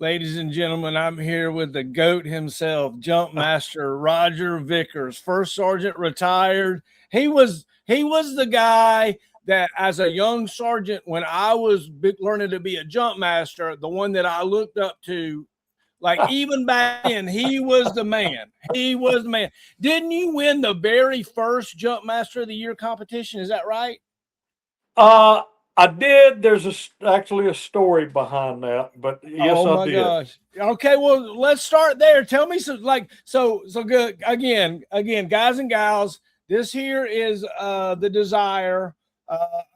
Ladies and gentlemen, I'm here with the GOAT himself, Jumpmaster Roger Vickers, first sergeant retired. He was the guy that, as a young sergeant, when I was learning to be a jump master, the one that I looked up to. Like, even back then, he was the man. He was the man. Didn't you win the very first Jump Master of the Year competition? Is that right? Uh, I did. Actually a story behind that, but yes, Oh I my did. gosh. Okay, well, let's start there. Tell me some, like, so good. Again, guys and gals, this here is the desire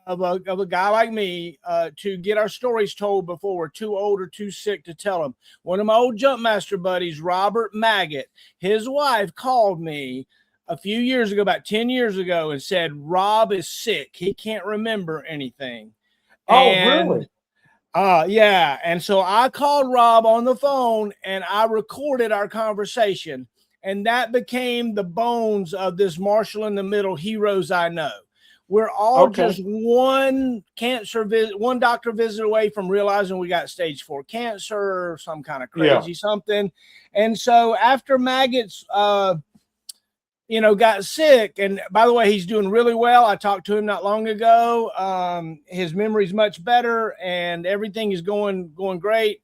of a guy like me to get our stories told before we're too old or too sick to tell them. One of my old Jumpmaster buddies, Robert Maggot, his wife called me a few years ago, about 10 years ago, and said Rob is sick. He can't remember anything. Oh, And really? yeah. And so I called Rob on the phone and I recorded our conversation. And that became the bones of this Marshall in the Middle Heroes I Know. We're all Okay. just one doctor visit away from realizing we got stage 4 cancer or some kind of Yeah. crazy something. And so after Maggot's got sick. And by the way, he's doing really well. I talked to him not long ago. His memory's much better, and everything is going great.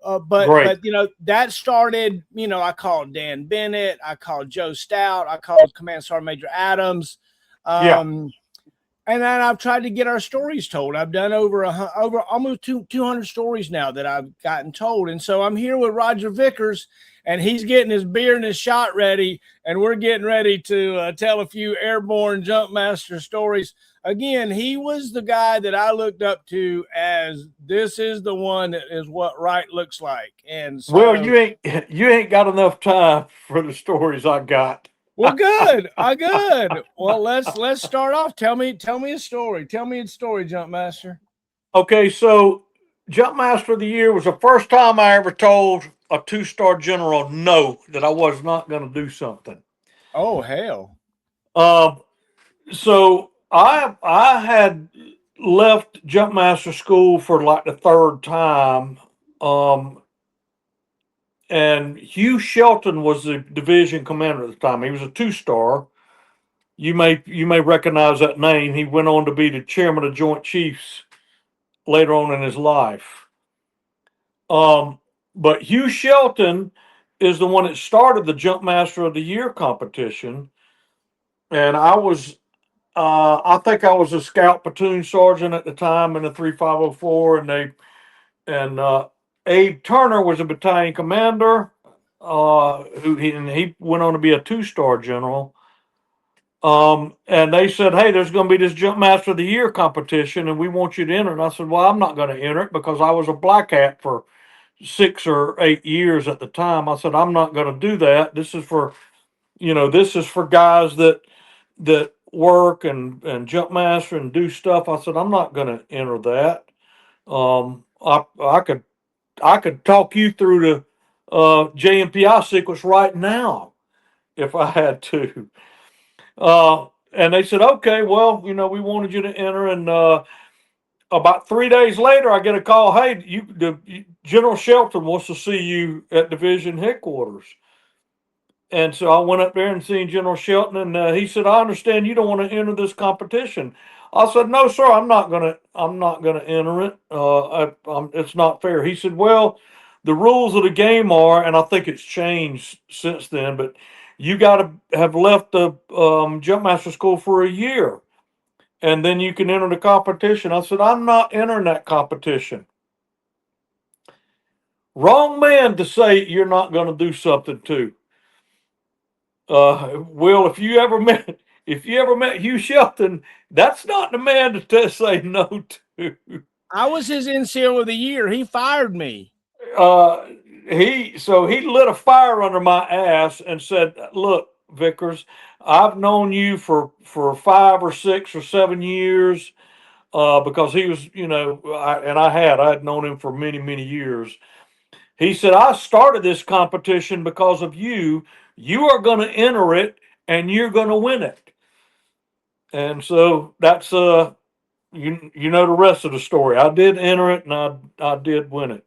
But Great. that started. I called Dan Bennett, I called Joe Stout, I called Command Sergeant Major Adams. Yeah. Um, and then I've tried to get our stories told. I've done over almost 200 stories now that I've gotten told. And so I'm here with Roger Vickers, and he's getting his beer and his shot ready, and we're getting ready to tell a few airborne Jumpmaster stories. Again, he was the guy that I looked up to as this is the one that is what right looks like. And Well, so, you ain't got enough time for the stories I got. well, good. I good. Well, let's start off. Tell me a story. Tell me a story, Jumpmaster. Okay, so Jumpmaster of the Year was the first time I ever told a two-star general no, that I was not going to do something. Oh hell. Um, so I had left Jumpmaster school for like the third time. Um, and Hugh Shelton was the division commander at the time. He was a two-star. You may recognize that name. He went on to be the chairman of Joint Chiefs later on in his life. Um, but Hugh Shelton is the one that started the Jumpmaster of the Year competition, and I think I was a scout platoon sergeant at the time in the 3504, and Abe Turner was a battalion commander. And he went on to be a two-star general. And they said, "Hey, there's going to be this Jump Master of the Year competition, and we want you to enter." And I said, "Well, I'm not going to enter it because I was a black hat for 6 or 8 years at the time." I said, "I'm not going to do that. This is for guys that work and jump master and do stuff." I said, "I'm not going to enter that. I could talk you through the JMPI sequence right now if I had to." And they said, "Okay, well, we wanted you to enter." And about 3 days later, I get a call. "Hey, General Shelton wants to see you at division headquarters." And so I went up there and seen General Shelton, and he said, "I understand you don't want to enter this competition." I said, "No, sir, I'm not gonna enter it. It's not fair." He said, "Well, the rules of the game are, and I think it's changed since then, but you got to have left the Jumpmaster School for a year, and then you can enter the competition." I said, "I'm not entering that competition." Wrong man to say you're not going to do something to. Will, if you ever met Hugh Shelton, that's not the man to say no to. I was his NCO of the year. He fired me. Uh, he lit a fire under my ass and said, "Look, Vickers, I've known you for 5 or 6 or 7 years." Because he was, I had known him for many, many years. He said, "I started this competition because of you. You are going to enter it and you're going to win it." And so that's you know the rest of the story. I did enter it and I did win it.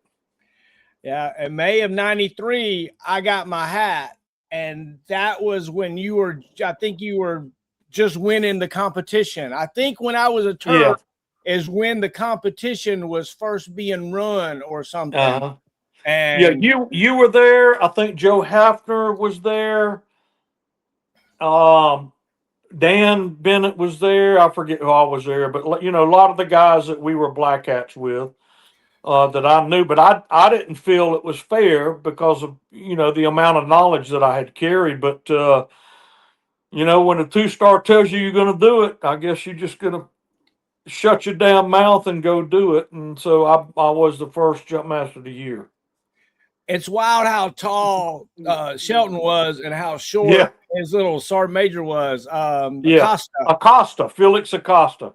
Yeah, in May of '93, I got my hat, and that was when you were. I think you were just winning the competition. I think when I was a Yeah. turf is when the competition was first being run or something. Uh-huh. Yeah, And you were there. I think Joe Hafner was there. Um, Dan Bennett was there. I forget who all was there, but a lot of the guys that we were black hats with, that I knew, but I didn't feel it was fair because of the amount of knowledge that I had carried. But when a 2-star tells you you're going to do it, I guess you're just going to shut your damn mouth and go do it. And so I was the first jump master of the year. it's wild how tall Shelton was and how short Yeah, his little sergeant major was. yeah. Acosta. Acosta, Felix Acosta.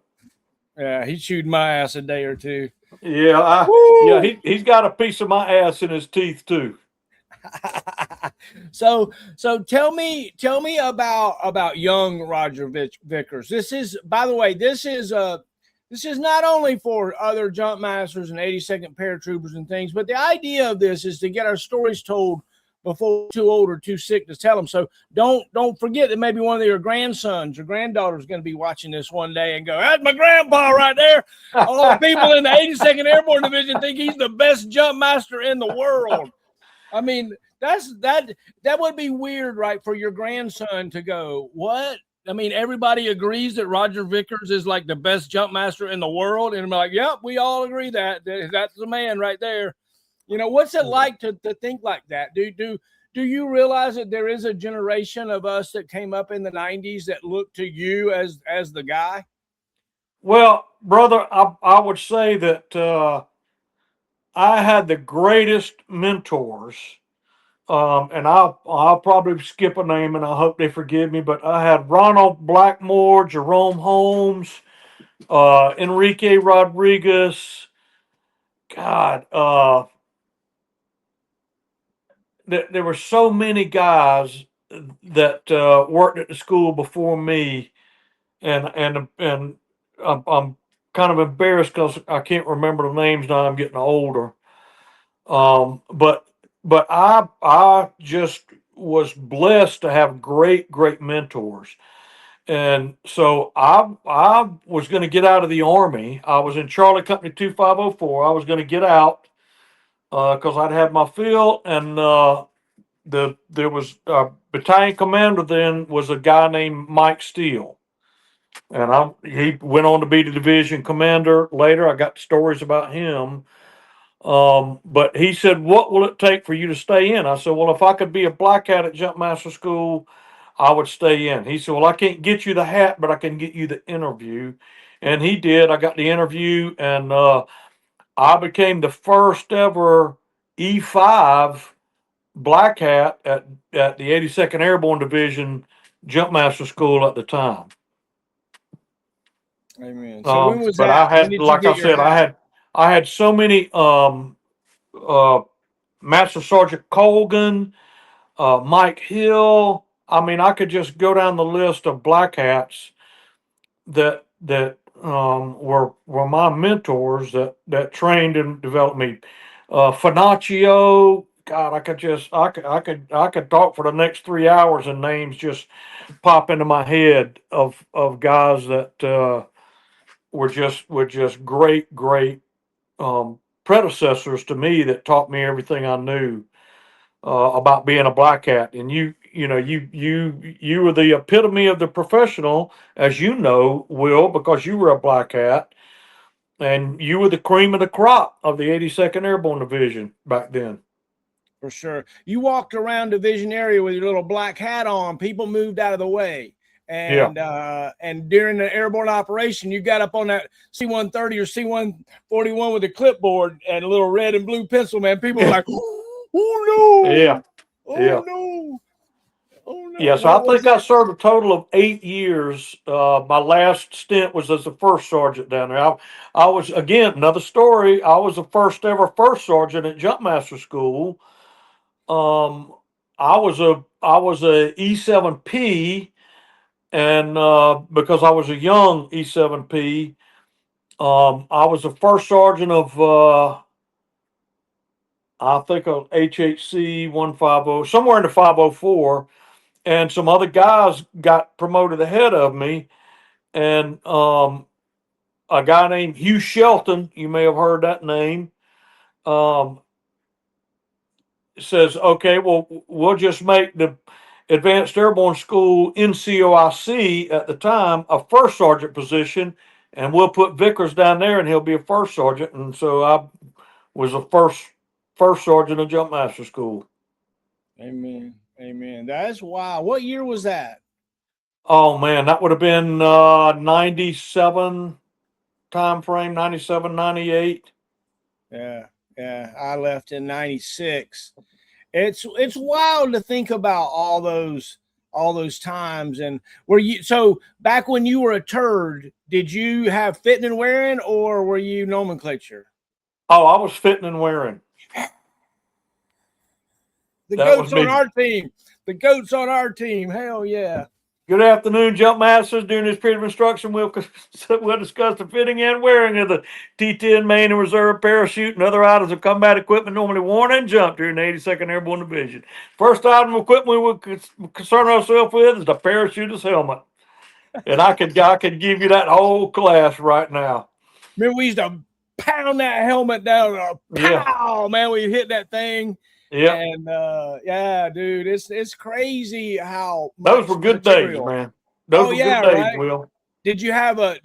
Yeah, he chewed my ass a day or two. Yeah, yeah. Woo! He's got a piece of my ass in his teeth too. So tell me about young Roger Vickers. This is, by the way, this is not only for other jump masters and 82nd paratroopers and things, but the idea of this is to get our stories told before we're too old or too sick to tell them. So don't forget that maybe one of your grandsons or granddaughters is going to be watching this one day and go, "That's my grandpa right there." All the people in the 82nd Airborne Division think he's the best jump master in the world. I mean, that would be weird, right? For your grandson to go, what? I mean, everybody agrees that Roger Vickers is like the best jump master in the world, and I'm like, yep, we all agree that that's the man right there. What's it like to think like that? Do you realize that there is a generation of us that came up in the '90s that look to you as the guy? Well, brother, I would say that I had the greatest mentors. And I'll probably skip a name, and I hope they forgive me. But I had Ronald Blackmore, Jerome Holmes, Enrique Rodriguez. God, there were so many guys that worked at the school before me, and I'm kind of embarrassed because I can't remember the names now. I'm getting older. But I just was blessed to have great mentors. And so I was going to get out of the Army. I was in Charlie Company 2504. I was going to get out because I'd had my fill, and there was a battalion commander then was a guy named Mike Steele, and he went on to be the division commander later. I got stories about him. But he said, "What will it take for you to stay in?" I said, "Well, if I could be a black hat at Jumpmaster School, I would stay in." He said, "Well, I can't get you the hat, but I can get you the interview." And he did. I got the interview, and I became the first ever E5 black hat at the 82nd Airborne Division Jumpmaster School at the time. Amen. So when was But that? I When had, did you like I get your said, hat? I had so many uh, Master Sergeant Colgan, Mike Hill. I mean, I could just go down the list of black hats that were my mentors that trained and developed me. Finaccio, God, I could talk for the next 3 hours and names just pop into my head of guys that were just great predecessors to me that taught me everything I knew about being a black hat. And you were the epitome of the professional, as you know, Will, because you were a black hat, and you were the cream of the crop of the 82nd Airborne Division back then. For sure. You walked around division area with your little black hat on. People moved out of the way. Yeah, And during the airborne operation, you got up on that C-130 or C-141 with a clipboard and a little red and blue pencil, man. People were like, "Oh yeah, no. Oh yeah. no. Oh no." Yeah, so I What was think I it? served a total of 8 years. My last stint was as a first sergeant down there. I was, again, another story. I was the first ever first sergeant at Jumpmaster School. Um, I was a E7P, and because I was a young E7P, I was the first sergeant of I think of HHC 150, somewhere in the 504, and some other guys got promoted ahead of me, and a guy named Hugh Shelton, you may have heard that name, um, says, okay, well, we'll just make the Advanced Airborne School NCOIC at the time a first sergeant position, and we'll put Vickers down there, and he'll be a first sergeant. And so I was a first sergeant of Jumpmaster School. Amen. Amen. That's wow. What year was that? Oh man, that would have been 97 time frame, 97, 98. Yeah. Yeah. I left in 96. It's wild to think about all those times. And were you so back when you were a turd, did you have fitting and wearing, or were you nomenclature? Oh, I was fitting and wearing. The That was goats on me. our team. The goats on our team. Hell yeah. Good afternoon, Jump Masters. During this period of instruction, we'll discuss the fitting and wearing of the T-10 main and reserve parachute and other items of combat equipment normally worn and jumped during the 82nd Airborne Division. First item of equipment we will concern ourselves with is the parachuter's helmet. And I could give you that whole class right now. Remember, we used to pound that helmet down. Yeah. Pow, man, we hit that thing. Yeah. And yeah, dude, it's crazy how Those were good days, man. Those were good days, right. Will. Did you have a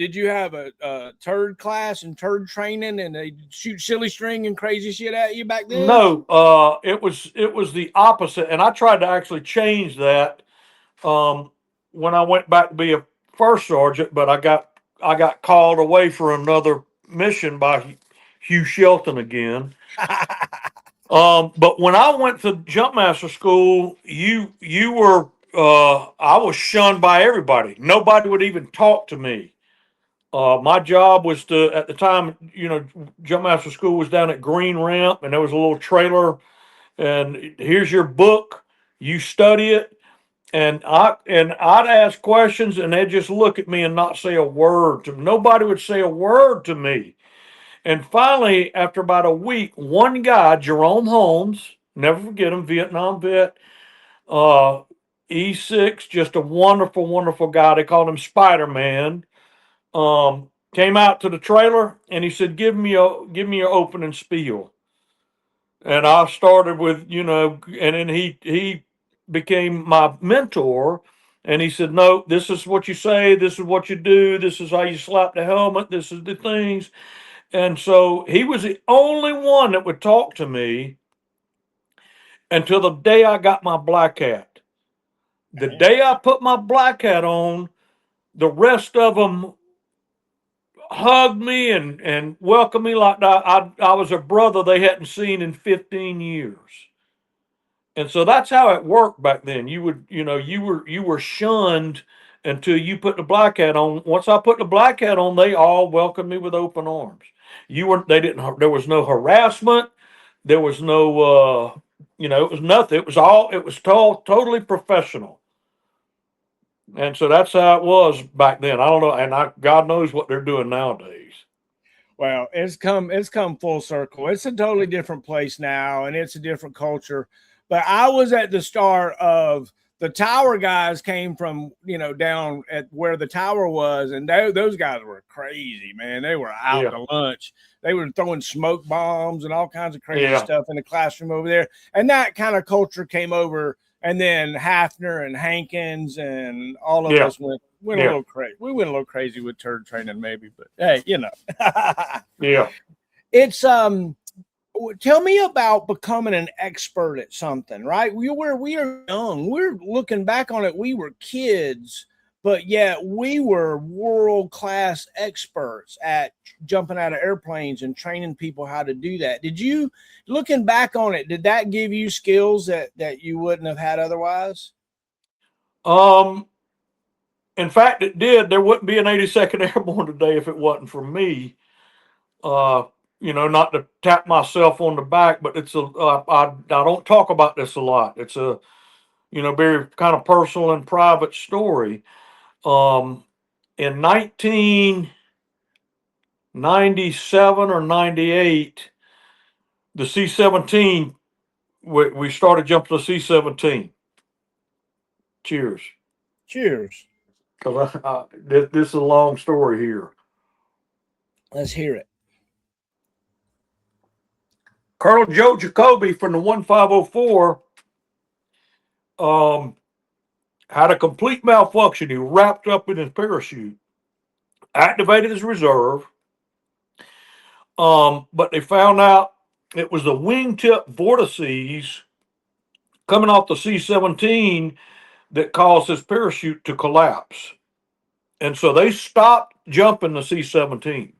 turd class and turd training, and they shoot silly string and crazy shit at you back then? No, it was the opposite, and I tried to actually change that when I went back to be a first sergeant, but I got called away for another mission by Hugh Shelton again. But when I went to Jumpmaster School, you were I was shunned by everybody. Nobody would even talk to me. My job was to, at the time, Jumpmaster School was down at Green Ramp, and there was a little trailer, and here's your book, you study it, and I'd ask questions, and they'd just look at me and not say a word to me. Nobody would say a word to me. And finally, after about a week, one guy, Jerome Holmes, never forget him, Vietnam vet, uh, E6, just a wonderful, wonderful guy. They called him Spider-Man. Came out to the trailer and he said, give me your opening spiel. And I started with, and then he became my mentor. And he said, no, this is what you say. This is what you do. This is how you slap the helmet. This is the things. And so he was the only one that would talk to me until the day I got my black hat. The day I put my black hat on, the rest of them hugged me and welcomed me like I was a brother they hadn't seen in 15 years. And so that's how it worked back then. You were shunned until you put the black hat on. Once I put the black hat on, they all welcomed me with open arms. There was no harassment. There was no, it was nothing. It was totally professional. And so that's how it was back then. I don't know. And God knows what they're doing nowadays. Well, it's come full circle. It's a totally different place now, and it's a different culture. But I was at the start of the tower guys came from, down at where the tower was, and those guys were crazy, man. They were out to lunch. They were throwing smoke bombs and all kinds of crazy stuff in the classroom over there. And that kind of culture came over, and then Hafner and Hankins and all of us went a little crazy. We went a little crazy with turd training, maybe, but hey, Yeah. It's tell me about becoming an expert at something, right? We are young. We're looking back on it. We were kids, but yet we were world-class experts at jumping out of airplanes and training people how to do that. Did you, looking back on it, did that give you skills that you wouldn't have had otherwise? In fact, it did. There wouldn't be an 82nd Airborne today if it wasn't for me. Not to tap myself on the back, but I don't talk about this a lot. It's a, very kind of personal and private story. In 1997 or 98, the C-17, we started jumping the C-17. Cheers. Cheers. Because this is a long story here. Let's hear it. Colonel Joe Jacoby from the 1504 had a complete malfunction. He wrapped up in his parachute, activated his reserve, but they found out it was the wingtip vortices coming off the C-17 that caused his parachute to collapse. And so they stopped jumping the C-17.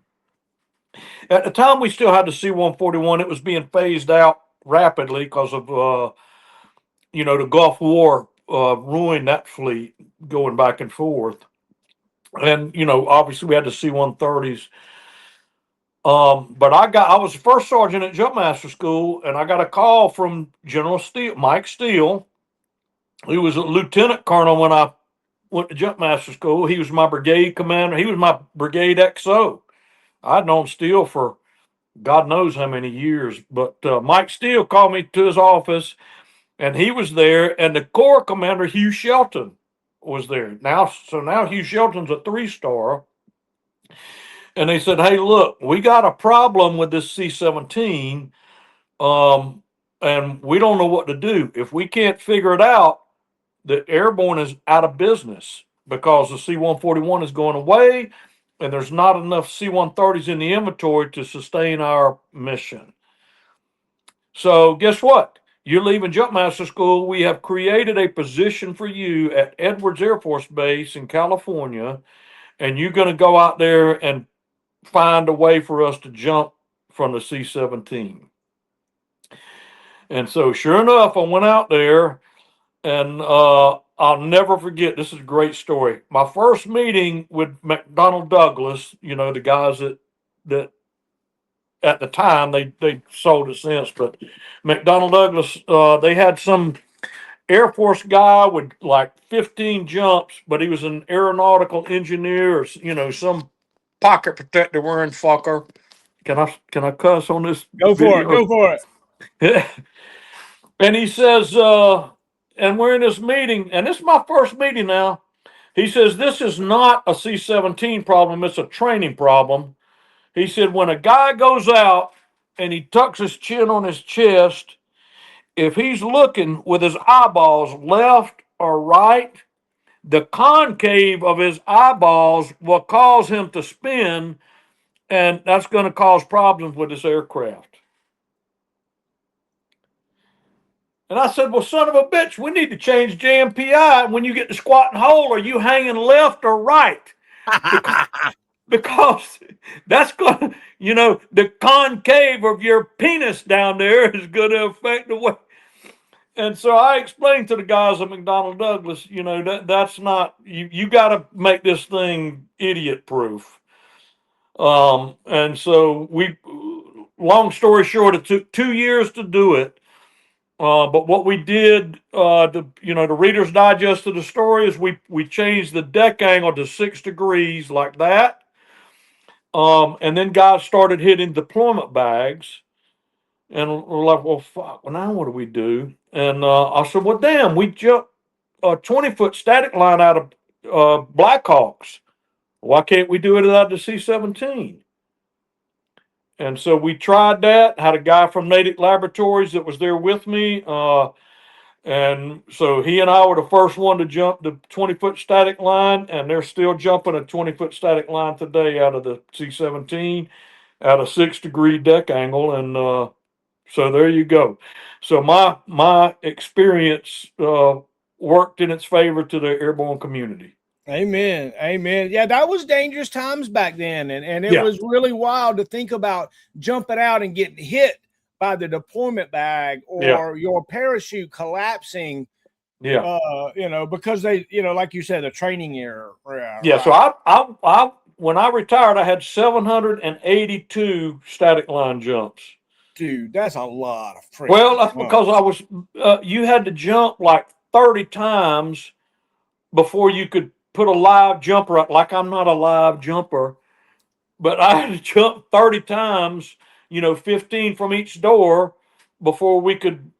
At the time, we still had the C-141. It was being phased out rapidly because of, the Gulf War ruined that fleet going back and forth. And, obviously we had the C-130s. But I was the first sergeant at Jumpmaster School, and I got a call from General Steele, Mike Steele, who was a lieutenant colonel when I went to Jumpmaster School. He was my brigade commander. He was my brigade XO. I'd known Steele for God knows how many years, but Mike Steele called me to his office, and he was there, and the Corps commander, Hugh Shelton, was there. Now Hugh Shelton's a 3-star. And they said, hey, look, we got a problem with this C-17, and we don't know what to do. If we can't figure it out, the Airborne is out of business because the C-141 is going away, and there's not enough C-130s in the inventory to sustain our mission. So guess what? You're leaving Jumpmaster School. We have created a position for you at Edwards Air Force Base in California, and you're going to go out there and find a way for us to jump from the C-17. And so sure enough, I went out there, and I'll never forget, this is a great story. My first meeting with McDonnell Douglas, the guys that at the time they sold it since, but McDonnell Douglas, they had some Air Force guy with like 15 jumps, but he was an aeronautical engineer or, some pocket protector wearing fucker. Can I cuss on this Go for video? it. Go for it. And he says, and we're in this meeting, and this is my first meeting now. He says, this is not a C-17 problem, it's a training problem. He said, when a guy goes out and he tucks his chin on his chest, if he's looking with his eyeballs left or right, the concave of his eyeballs will cause him to spin, and that's going to cause problems with this aircraft. And I said, well, son of a bitch, we need to change JMPI. When you get to squat and hold, are you hanging left or right? Because that's going to, the concave of your penis down there is going to affect the way. And so I explained to the guys at McDonnell Douglas, that's not, you got to make this thing idiot proof. And so long story short, it took 2 years to do it. But what we did, the Reader's Digest of the story is we changed the deck angle to 6 degrees like that. And then guys started hitting deployment bags. And we're like, well, fuck, well, now what do we do? And I said, well, damn, we jumped a 20-foot static line out of Blackhawks. Why can't we do it out of the C-17? And so we tried that, had a guy from Natick Laboratories that was there with me. And so he and I were the first one to jump the 20-foot static line, and they're still jumping a 20-foot static line today out of the C-17 at a 6-degree deck angle. And so there you go. So my experience worked in its favor to the airborne community. Amen. Amen. Yeah, that was dangerous times back then. And it was really wild to think about jumping out and getting hit by the deployment bag or your parachute collapsing. Yeah. Because they, like you said, a training error. Yeah. Right. So I when I retired, I had 782 static line jumps. Dude, that's a lot of Well, that's because I was you had to jump like 30 times before you could put a live jumper up. Like I'm not a live jumper, but I had to jump 30 times 15 from each door before we could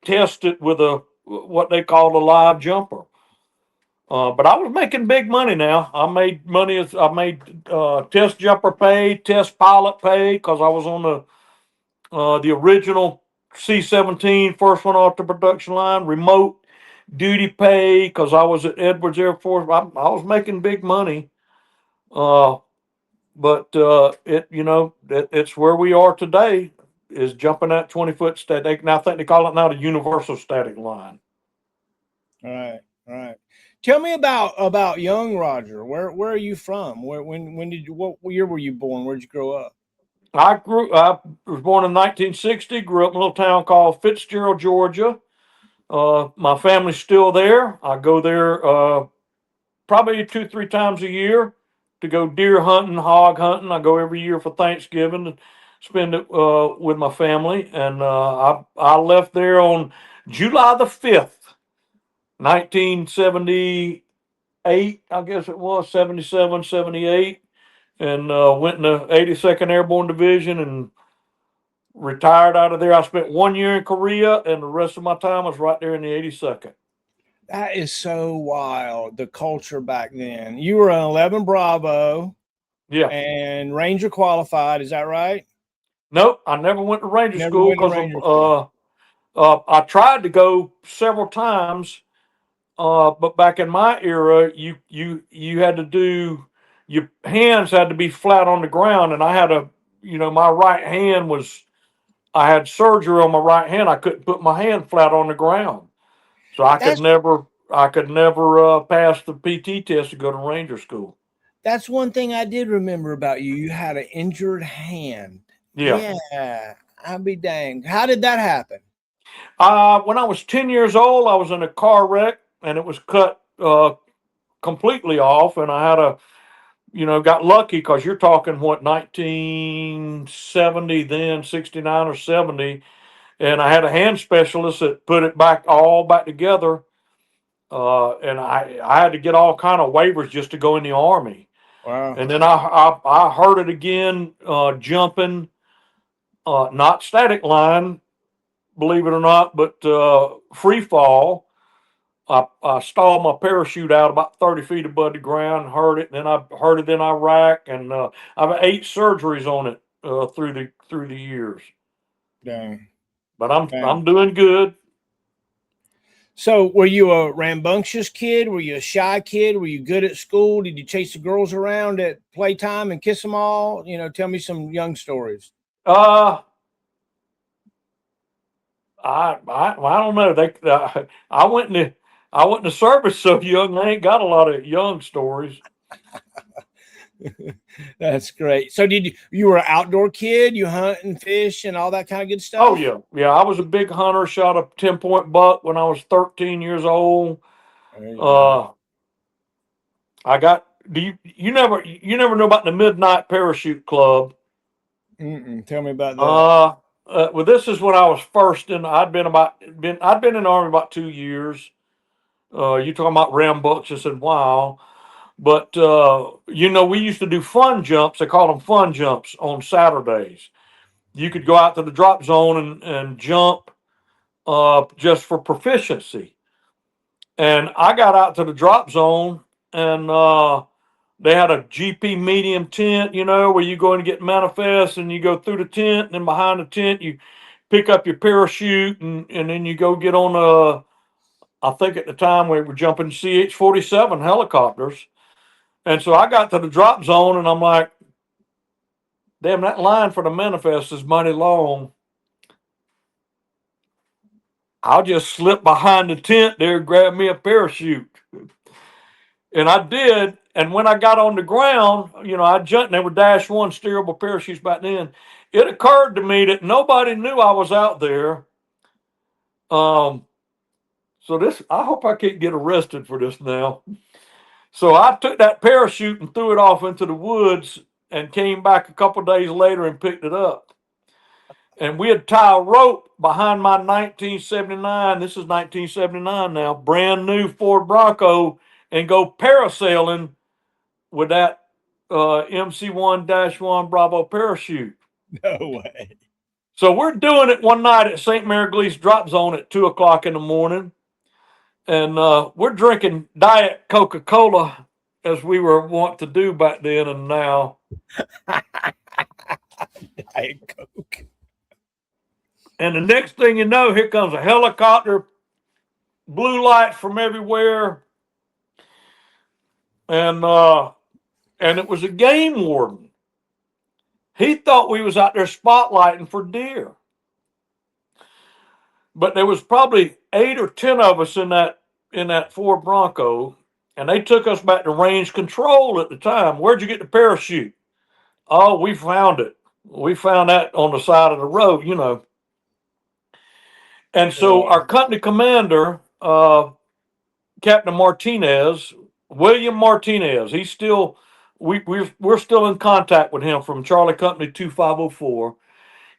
test it with what they called a live jumper. But I was making big money now. I made money as I made test jumper pay, test pilot pay, because I was on the original C-17, first one off the production line, remote duty pay, because I was at Edwards Air Force. I was making big money. But it's where we are today, is jumping that 20-foot static. I think they call it now the universal static line. All right. Tell me about young Roger. Where are you from? When did you, what year were you born? Where'd you grow up? I was born in 1960. Grew up in a little town called Fitzgerald, Georgia. My family's still there. I go there probably 2-3 times a year to go deer hunting, hog hunting. I go every year for Thanksgiving to spend it with my family. And I left there on July the 5th, 1978, I guess it was, 77, 78, and went in the 82nd Airborne Division and retired out of there. I spent 1 year in Korea, and the rest of my time was right there in the 82nd. That is so wild. The culture back then. You were an 11 Bravo. Yeah. And Ranger qualified. Is that right? Nope. I never went to Ranger Never school went to because Ranger school. I tried to go several times. But back in my era, you had to do, your hands had to be flat on the ground, and I had my right hand was, I had surgery on my right hand. I couldn't put my hand flat on the ground, so I could never pass the PT test to go to Ranger school. That's one thing I did remember about you. You had an injured hand. Yeah. I'll be danged. How did that happen? When I was 10 years old, I was in a car wreck, and it was cut completely off, and I had got lucky, because you're talking, 1970 then, 69 or 70, and I had a hand specialist that put it all back together, and I had to get all kind of waivers just to go in the Army. Wow. And then I heard it again, jumping, not static line, believe it or not, but free fall. I stalled my parachute out about 30 feet above the ground, heard it, and then I heard it in Iraq, and I've had 8 surgeries on it through the years. Dang. But I'm doing good. So, were you a rambunctious kid? Were you a shy kid? Were you good at school? Did you chase the girls around at playtime and kiss them all? Tell me some young stories. I don't know. I went in the service so young. I ain't got a lot of young stories. That's great. So you were an outdoor kid? You hunt and fish and all that kind of good stuff? Oh yeah. I was a big hunter. Shot a 10-point buck when I was 13 years old. I got. You never know about the Midnight Parachute Club? Tell me about that. Well, this is when I was first in. I'd been in the Army about 2 years. You talking about rambunctious and wild. But, we used to do fun jumps. They call them fun jumps on Saturdays. You could go out to the drop zone and jump just for proficiency. And I got out to the drop zone, and they had a GP medium tent, where you go and get manifest, and you go through the tent, and then behind the tent, you pick up your parachute, and then you go get on I think at the time we were jumping CH-47 helicopters. And so I got to the drop zone, and I'm like, damn, that line for the manifest is mighty long. I'll just slip behind the tent there and grab me a parachute. And I did. And when I got on the ground, I jumped, and they were Dash 1 steerable parachutes back then. It occurred to me that nobody knew I was out there. So I hope I can't get arrested for this now. So I took that parachute and threw it off into the woods, and came back a couple days later and picked it up. And we had tie a rope behind my 1979, this is 1979 now, brand new Ford Bronco, and go parasailing with that MC-1-1 Bravo parachute. No way. So we're doing it one night at St. Mary Glee's Drop Zone at 2 o'clock in the morning. And we're drinking Diet Coca-Cola as we were wont to do back then and now. Diet Coke. And the next thing you know, here comes a helicopter, blue lights from everywhere. And it was a game warden. He thought we was out there spotlighting for deer. But there was probably 8 or 10 of us in that Ford Bronco, and they took us back to range control at the time. Where'd you get the parachute? Oh, we found it. We found that on the side of the road, you know. And so Yeah. our company commander, Captain Martinez, William Martinez, he's still we're still in contact with him from Charlie Company 2504.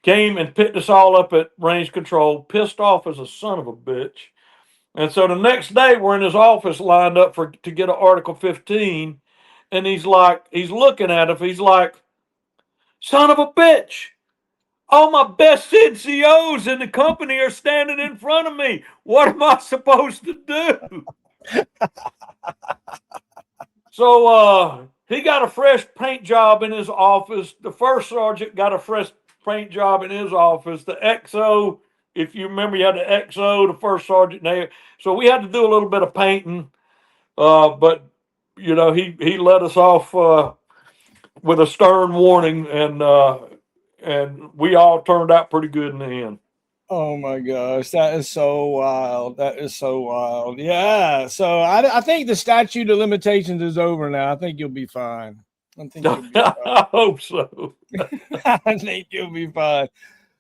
Came and picked us all up at range control, pissed off as a son of a bitch. And so the next day we're in his office lined up to get an Article 15, and he's looking at us, he's like, son of a bitch. All my best NCOs in the company are standing in front of me. What am I supposed to do? So he got a fresh paint job in his office. The first sergeant got a fresh paint job in his office. The XO, if you remember, you had the XO, the first sergeant there. So we had to do a little bit of painting. But, you know, he let us off with a stern warning, and we all turned out pretty good in the end. Oh my gosh, that is so wild. That is so wild. Yeah. So I think the statute of limitations is over now. I think you'll be fine. I think you'll be fine. I hope so. I think you'll be fine.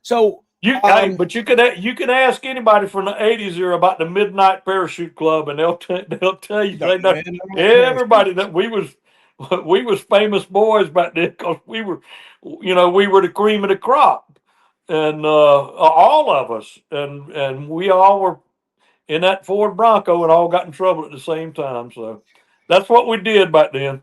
So But you could ask anybody from the '80s here about the Midnight Parachute Club, and they'll tell you everybody that we was famous boys back then because we were the cream of the crop. And all of us, and we all were in that Ford Bronco and all got in trouble at the same time. So that's what we did back then.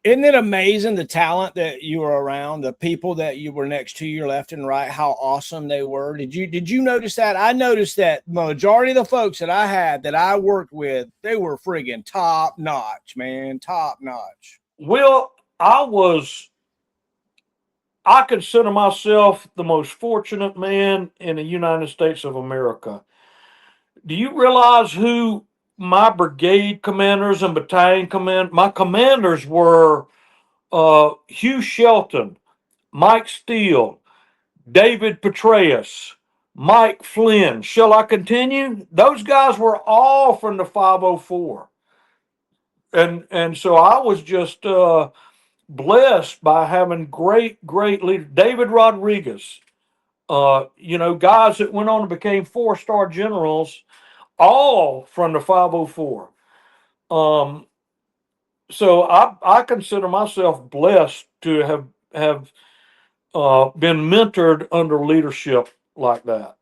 isn't it amazing the talent that you were around, the people that you were next to, your left and right, how awesome they were? Did you notice that? I noticed that majority of the folks that I worked with, they were friggin' top notch, man, top notch. Well, I consider myself the most fortunate man in the United States of America. Do you realize who my brigade commanders and my commanders were? Hugh Shelton, Mike Steele, David Petraeus, Mike Flynn. Shall I continue? Those guys were all from the 504. And so I was just blessed by having great leaders. David Rodriguez, guys that went on and became 4-star generals, all from the 504. So I consider myself blessed to have been mentored under leadership like that.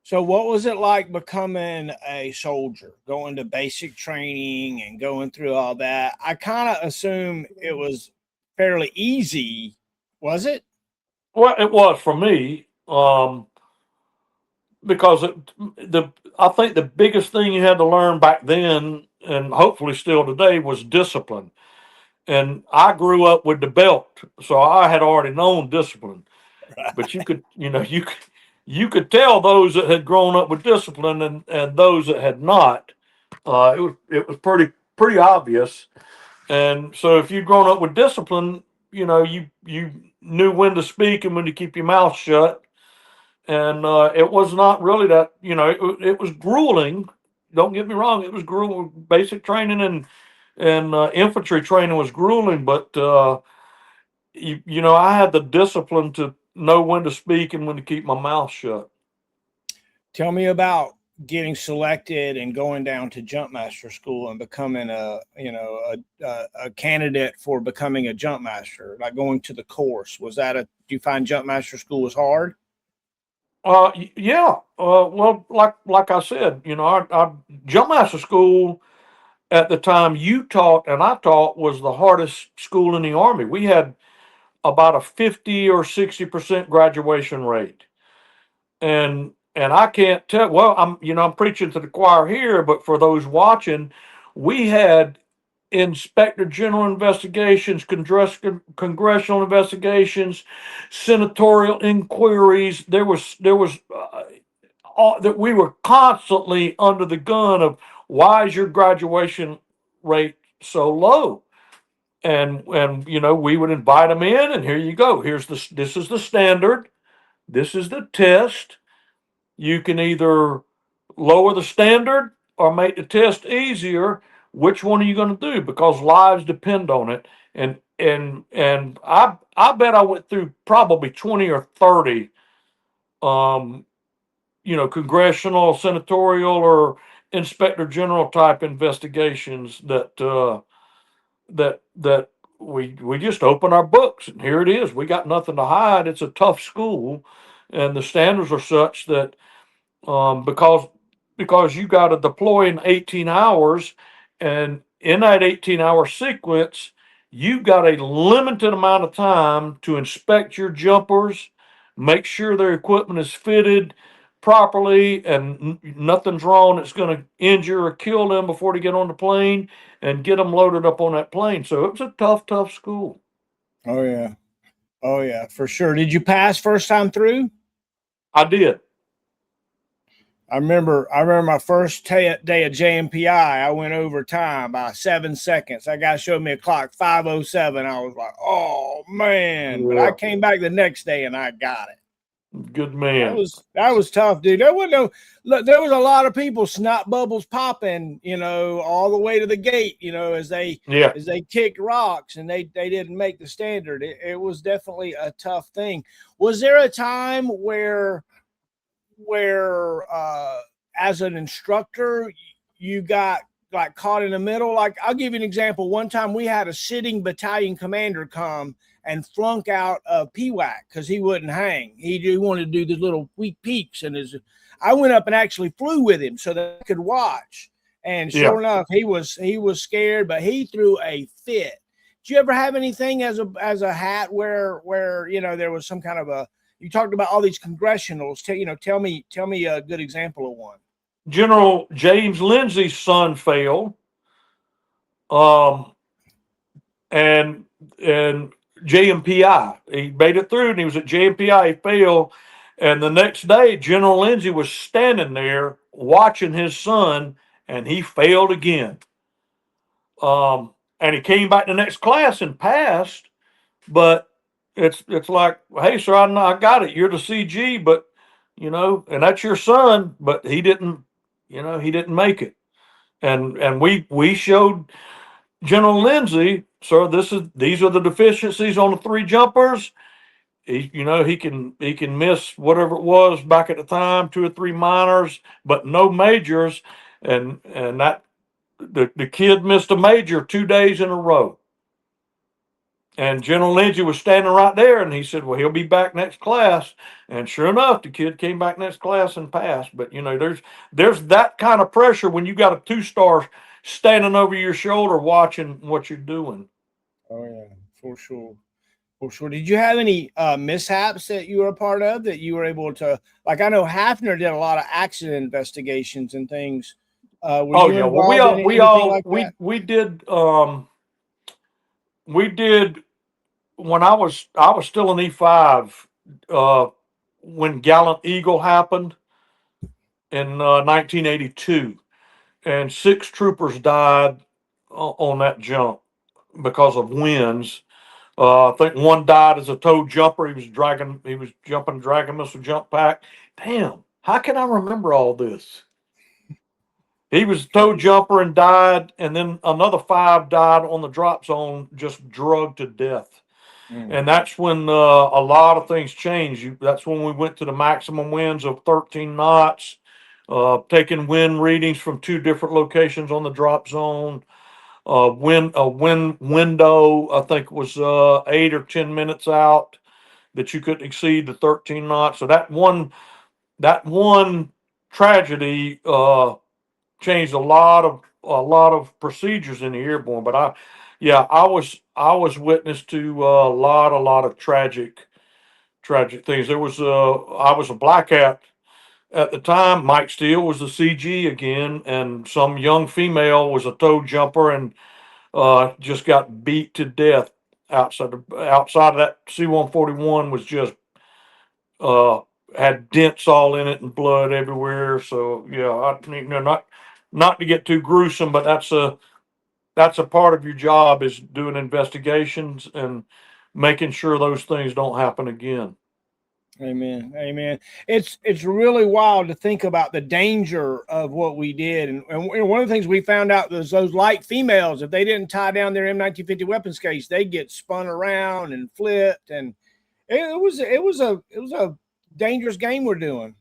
So what was it like becoming a soldier, going to basic training and going through all that? I kind of assume it was fairly easy, was it? Well, it was for me, because I think the biggest thing you had to learn back then, and hopefully still today, was discipline. And I grew up with the belt, so I had already known discipline. But you could tell those that had grown up with discipline and those that had not. It was pretty obvious. And so if you'd grown up with discipline, you knew when to speak and when to keep your mouth shut. And it was not really that, it was grueling. Don't get me wrong, it was grueling. Basic training and infantry training was grueling, but I had the discipline to know when to speak and when to keep my mouth shut. Tell me about getting selected and going down to Jumpmaster school and becoming a candidate for becoming a Jumpmaster, like going to the course. Do you find Jumpmaster school was hard? Yeah. Well, like I said, our Jumpmaster school at the time you taught and I taught was the hardest school in the Army. We had about a 50 or 60% graduation rate. And I can't tell. Well, I'm preaching to the choir here, but for those watching, we had inspector general investigations, congressional investigations, senatorial inquiries. There was that we were constantly under the gun of why is your graduation rate so low? And we would invite them in, and here you go. This is the standard. This is the test. You can either lower the standard or make the test easier. Which one are you going to do? Because lives depend on it. And I bet I went through probably 20 or 30 um, congressional, senatorial, or inspector general type investigations that we just open our books, and here it is. We got nothing to hide. It's a tough school, and the standards are such that because you got to deploy in 18 hours, and in that 18-hour sequence, you've got a limited amount of time to inspect your jumpers, make sure their equipment is fitted properly, and nothing's wrong that's going to injure or kill them before they get on the plane, and get them loaded up on that plane. So it was a tough school. Oh yeah. Oh yeah, for sure. Did you pass first time through? I did. I remember my first day of JMPI. I went over time by 7 seconds. That guy showed me a clock, 5:07. I was like, oh man. But I came back the next day and I got it. Good man. That was tough, dude. There was there was a lot of people, snot bubbles popping, all the way to the gate, as they kicked rocks, and they didn't make the standard. It was definitely a tough thing. Was there a time where as an instructor you got like caught in the middle? Like, I'll give you an example. One time we had a sitting battalion commander come and flunk out of PWAC because he wouldn't hang. He wanted to do the little weak peaks, and I went up and actually flew with him so that I could watch. And sure enough, he was scared, but he threw a fit. Did you ever have anything as a hat where there was some kind of you talked about all these congressionals. Tell me a good example of one. General James Lindsay's son failed, and JMPI. He made it through, and he was at JMPI. He failed, and the next day, General Lindsay was standing there watching his son, and he failed again. And he came back to the next class and passed, but it's like, hey, sir, I got it. You're the CG, but and that's your son, but he didn't make it. And we showed General Lindsay, sir, these are the deficiencies on the 3 jumpers. He can miss whatever it was back at the time, 2 or 3 minors, but no majors. And that the kid missed a major 2 days in a row. And General Lindsay was standing right there, and he said, well, he'll be back next class. And sure enough, the kid came back next class and passed. But, there's that kind of pressure when you got a 2-star standing over your shoulder watching what you're doing. Oh, yeah, for sure. For sure. Did you have any mishaps that you were a part of that you were able to, like, I know Hafner did a lot of accident investigations and things. We did, when I was still an E5, when Gallant Eagle happened in 1982, and 6 troopers died on that jump because of winds. I think one died as a tow jumper. He was jumping Dragon missile jump pack. Damn, how can I remember all this? He was a tow jumper and died, and then another 5 died on the drop zone, just drugged to death. And that's when a lot of things changed. That's when we went to the maximum winds of 13 knots, taking wind readings from 2 different locations on the drop zone. Wind window, I think, was 8 or 10 minutes out that you couldn't exceed the 13 knots. So that one tragedy changed a lot of procedures in the airborne. But yeah, I was witness to a lot of tragic things. There was I was a black hat at the time. Mike Steele was the CG again, and some young female was a toe jumper and just got beat to death outside of that. C-141 was just uh, had dents all in it and blood everywhere. So yeah, not to get too gruesome, but that's a part of your job, is doing investigations and making sure those things don't happen again. Amen. Amen. It's really wild to think about the danger of what we did. And one of the things we found out was those light females, if they didn't tie down their M1950 weapons case, they get spun around and flipped. And it was a dangerous game we're doing.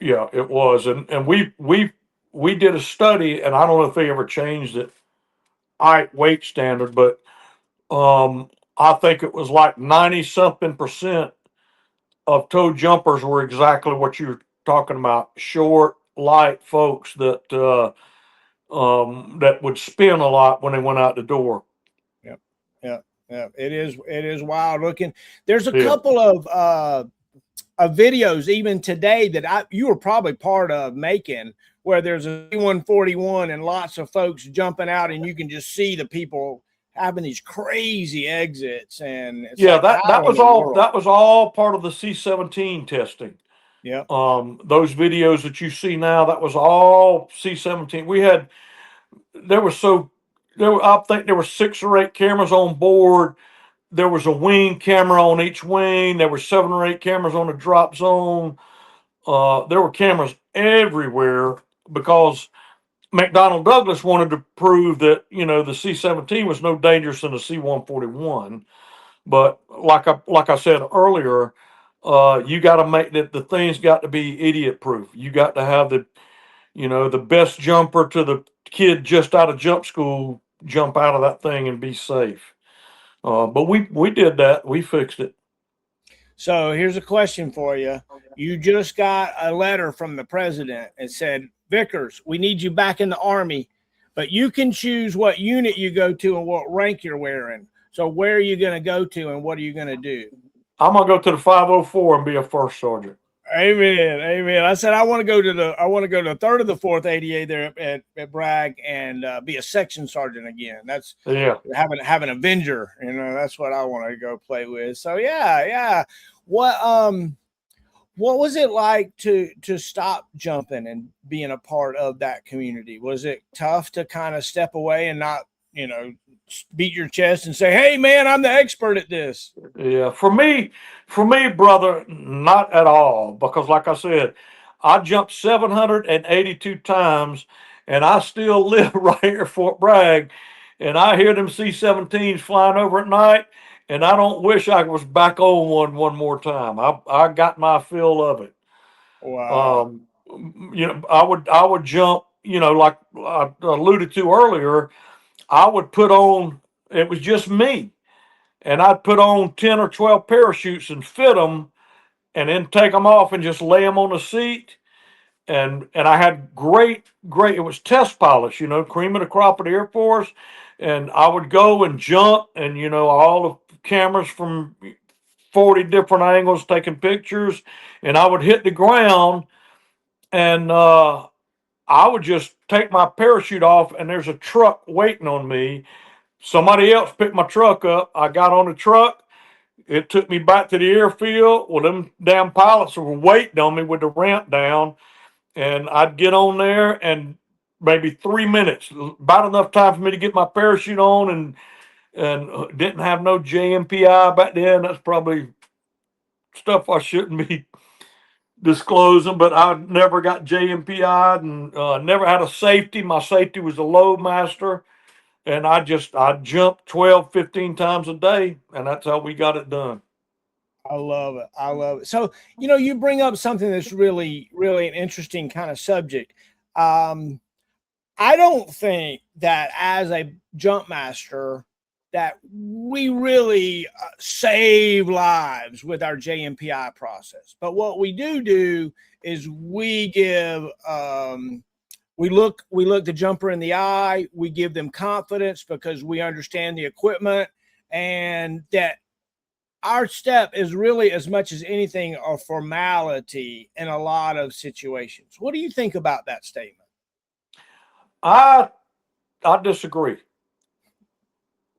Yeah, it was. And we did a study, and I don't know if they ever changed it, height weight standard, but I think it was like 90 something percent of toe jumpers were exactly what you're talking about. Short, light folks that would spin a lot when they went out the door. Yep. Yep. Yep. It is wild looking. There's a Yeah. couple of videos even today that you were probably part of making, where there's a C-141 and lots of folks jumping out, and you can just see the people having these crazy exits, and it's Yeah, like, that how that in was the all world? that was all part of the C-17 testing. Yeah. Those videos that you see now, that was all C-17. There was so I think there were 6 or 8 cameras on board. There was a wing camera on each wing. There were 7 or 8 cameras on the drop zone. There were cameras everywhere because McDonnell Douglas wanted to prove that, the C-17 was no dangerous than the C-141. But like I said earlier, you got to make that the thing's got to be idiot proof. You got to have the best jumper to the kid just out of jump school jump out of that thing and be safe. But we did that. We fixed it. So here's a question for you. You just got a letter from the president. It said, Vickers, we need you back in the Army, but you can choose what unit you go to and what rank you're wearing. So where are you going to go to and what are you going to do? I'm gonna go to the 504 and be a first sergeant. Amen. Amen. I said I want to go to the third of the fourth ADA there at Bragg and be a section sergeant again. That's Yeah. having a Avenger. That's what I want to go play with. So yeah. What was it like to stop jumping and being a part of that community? Was it tough to kind of step away and not, beat your chest and say, "Hey man, I'm the expert at this"? Yeah, for me, brother, not at all. Because, like I said, I jumped 782 times, and I still live right here at Fort Bragg, and I hear them C-17s flying over at night, and I don't wish I was back on one more time. I got my fill of it. Wow. Um, I would jump. Like I alluded to earlier, I would put on. It was just me, and I'd put on 10 or 12 parachutes and fit them and then take them off and just lay them on the seat. And I had great, it was test pilots, cream of the crop of the Air Force. And I would go and jump, and, all the cameras from 40 different angles taking pictures. And I would hit the ground, and I would just take my parachute off, and there's a truck waiting on me. Somebody else picked my truck up. I got on the truck. It took me back to the airfield. Well, them damn pilots were waiting on me with the ramp down, and I'd get on there, and maybe 3 minutes, about enough time for me to get my parachute on, and didn't have no JMPI back then. That's probably stuff I shouldn't be disclosing, but I never got JMPI and never had a safety. My safety was a loadmaster, and I jumped 12, 15 times a day, and that's how we got it done. I love it. I love it. So, you bring up something that's really, really an interesting kind of subject. I don't think that as a jump master that we really save lives with our JMPI process. But what we do is we give we look the jumper in the eye. We give them confidence because we understand the equipment, and that our step is really, as much as anything, a formality in a lot of situations. What do you think about that statement? I disagree.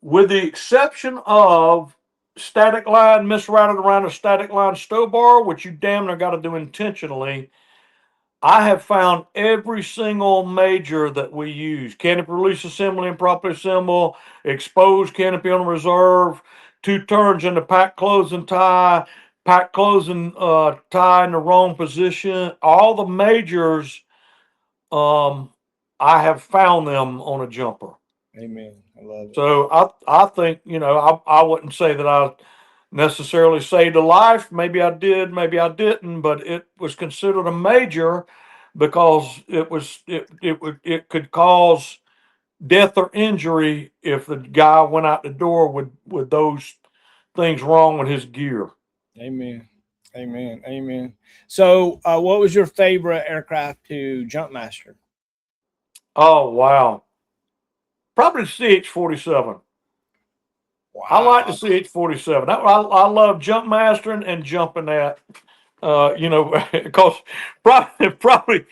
With the exception of static line misrouted around a static line stow bar, which you damn near got to do intentionally, I have found every single major that we use: canopy release assembly and properly assemble, exposed canopy on reserve, 2 turns into pack closing tie, pack closing tie in the wrong position. All the majors, I have found them on a jumper. Amen. I love it. So I think, I wouldn't say that I necessarily saved a life. Maybe I did, maybe I didn't, but it was considered a major because it could cause death or injury if the guy went out the door with those things wrong with his gear. Amen. Amen. Amen. So, what was your favorite aircraft to Jumpmaster? Oh wow. Probably the CH-47. I like the Wow. CH-47. I love jump mastering and jumping that. Because probably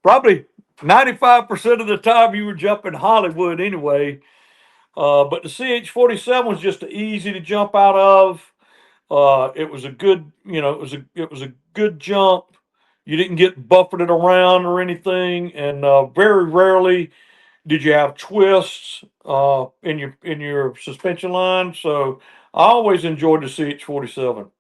95% of the time you were jumping Hollywood anyway. But the CH-47 was just easy to jump out of. It was a good, it was a good jump. You didn't get buffeted around or anything, and very rarely did you have twists in your suspension line. So I always enjoyed the CH-47.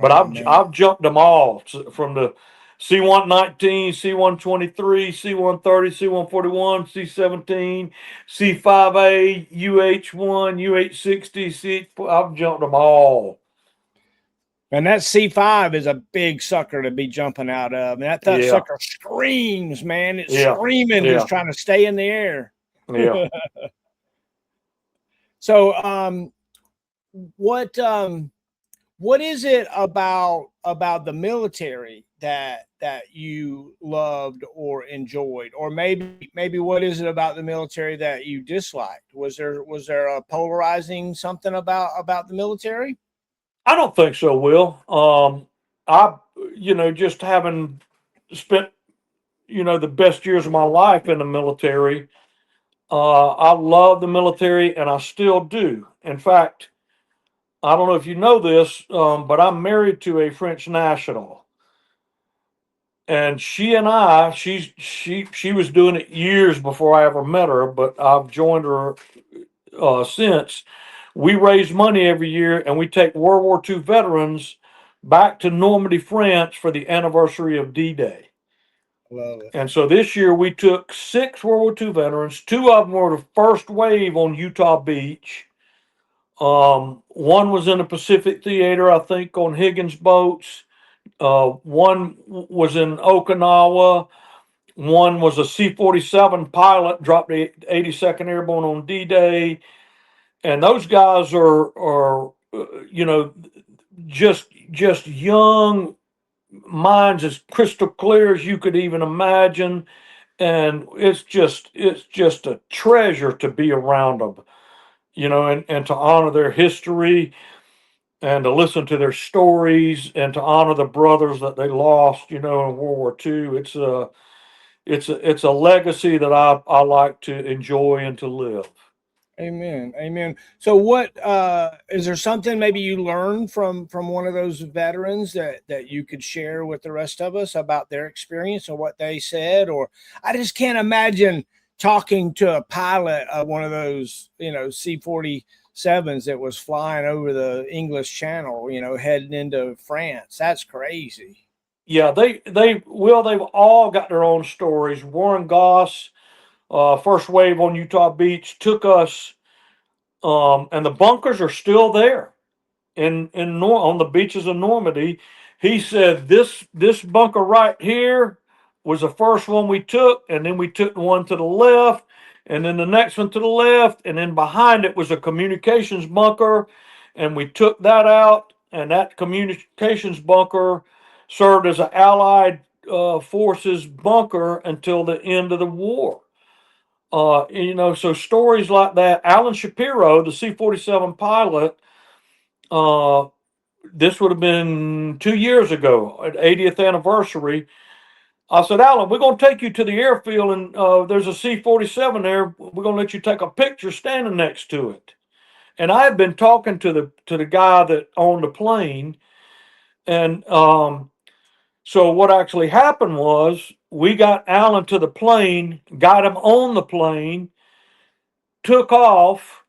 But Oh I've man. I've jumped them all from the C-119, C-123, C-130, C-141, C-17, C-5A, UH-1, UH-60, I've jumped them all. And that C5 is a big sucker to be jumping out of. And that Yeah, sucker screams, man. It's yeah, screaming, yeah, just trying to stay in the air. yeah. So, what what is it about the military that you loved or enjoyed, or maybe what is it about the military that you disliked? Was there a polarizing something about the military? I don't think so, Will. I, just having spent, the best years of my life in the military. I love the military, and I still do. In fact, I don't know if you know this, but I'm married to a French national, and she was doing it years before I ever met her, but I've joined her since. We raise money every year, and we take World War II veterans back to Normandy, France, for the anniversary of D-Day. Love it. And so this year we took 6 World War II veterans. 2 of them were the first wave on Utah Beach. One was in the Pacific Theater, I think, on Higgins boats. One was in Okinawa. One was a C-47 pilot, dropped the 82nd Airborne on D-Day. And those guys are just young minds, as crystal clear as you could even imagine. And it's just a treasure to be around them, and to honor their history and to listen to their stories and to honor the brothers that they lost, in World War II. It's a legacy that I like to enjoy and to live. Amen. Amen. So what is there something maybe you learned from one of those veterans that you could share with the rest of us about their experience or what they said? Or I just can't imagine talking to a pilot of one of those, C-47s that was flying over the English Channel, heading into France. That's crazy. Yeah, they've all got their own stories. Warren Goss, first wave on Utah Beach, took us, and the bunkers are still there on the beaches of Normandy. He said this bunker right here was the first one we took, and then we took the one to the left, and then the next one to the left, and then behind it was a communications bunker, and we took that out, and that communications bunker served as an Allied Forces bunker until the end of the war. So stories like that. Alan Shapiro, the C-47 pilot, this would have been 2 years ago, at 80th anniversary. I said, Alan, we're going to take you to the airfield, and there's a C-47 there. We're going to let you take a picture standing next to it. And I had been talking to the guy that owned the plane, and so what actually happened was we got Alan to the plane, got him on the plane, took off,